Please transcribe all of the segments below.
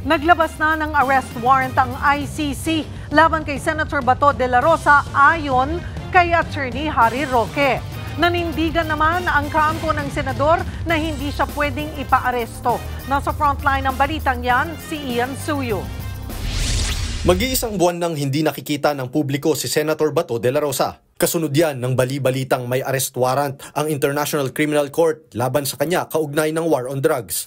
Naglabas na ng arrest warrant ang ICC laban kay Senator Bato de la Rosa ayon kay Attorney Harry Roque. Nanindigan naman ang kampo ng senador na hindi siya pwedeng ipaaresto. Nasa frontline ng balitang yan, si Ian Suyo. Mag-iisang buwan nang hindi nakikita ng publiko si Senator Bato de la Rosa. Kasunod yan ng bali-balitang may arrest warrant ang International Criminal Court laban sa kanya kaugnay ng war on drugs.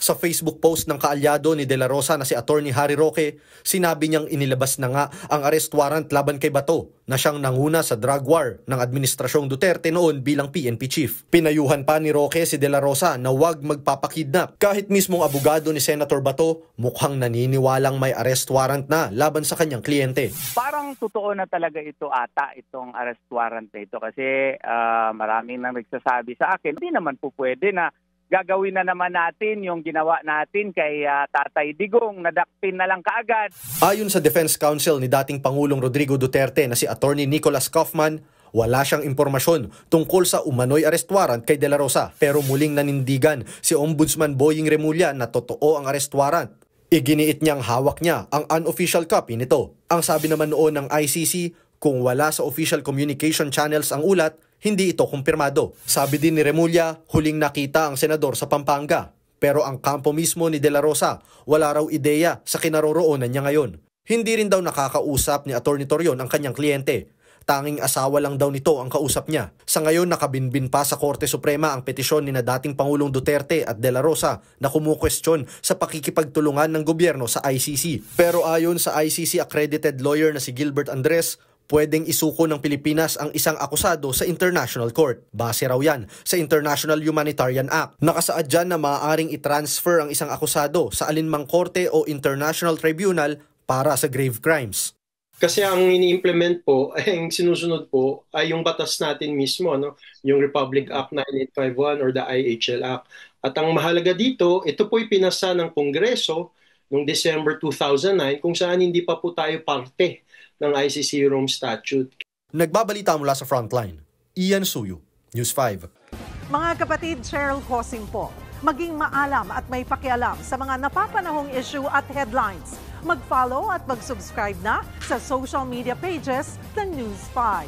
Sa Facebook post ng kaalyado ni De La Rosa na si Attorney Harry Roque, sinabi niyang inilabas na nga ang arrest warrant laban kay Bato na siyang nanguna sa drug war ng Administrasyong Duterte noon bilang PNP chief. Pinayuhan pa ni Roque si De La Rosa na huwag magpapakidnap. Kahit mismong abogado ni Senator Bato, mukhang naniniwalang may arrest warrant na laban sa kanyang kliyente. Parang totoo na talaga ito ata, itong arrest warrant na ito kasi maraming nang nagsasabi sa akin, hindi naman po pwede na gagawin na naman natin yung ginawa natin kay Tatay Digong, nadakpin na lang kaagad. Ayon sa Defense Counsel ni dating Pangulong Rodrigo Duterte na si Attorney Nicholas Kaufman, wala siyang impormasyon tungkol sa umano'y arrest warrant kay De La Rosa. Pero muling nanindigan si Ombudsman Boying Remulla na totoo ang arrest warrant. Iginiit niyang hawak niya ang unofficial copy nito. Ang sabi naman noon ng ICC, kung wala sa official communication channels ang ulat, hindi ito kumpirmado. Sabi din ni Remulla, huling nakita ang senador sa Pampanga. Pero ang kampo mismo ni De La Rosa, wala raw ideya sa kinaroroonan niya ngayon. Hindi rin daw nakakausap ni Attorney Torion ang kanyang kliyente. Tanging asawa lang daw nito ang kausap niya. Sa ngayon nakabinbin pa sa Korte Suprema ang petisyon ni na dating Pangulong Duterte at De La Rosa na kumukwestiyon sa pakikipagtulungan ng gobyerno sa ICC. Pero ayon sa ICC accredited lawyer na si Gilbert Andres, pwedeng isuko ng Pilipinas ang isang akusado sa International Court. Base raw yan sa International Humanitarian Act. Nakasaad dyan na maaaring i-transfer ang isang akusado sa alinmang korte o international tribunal para sa grave crimes. Kasi ang ini-implement po, ang sinusunod po ay yung batas natin mismo, no? Yung Republic Act 9851 or the IHL Act. At ang mahalaga dito, ito po'y pinasa ng Kongreso noong December 2009 kung saan hindi pa po tayo parte ng ICC Rome Statute. Nagbabalita mula sa Frontline, Ian Suyo, News 5. Mga kapatid, Cheryl Cosing po. Maging maalam at may pakialam sa mga napapanahong issue at headlines. Mag-follow at mag-subscribe na sa social media pages ng News 5.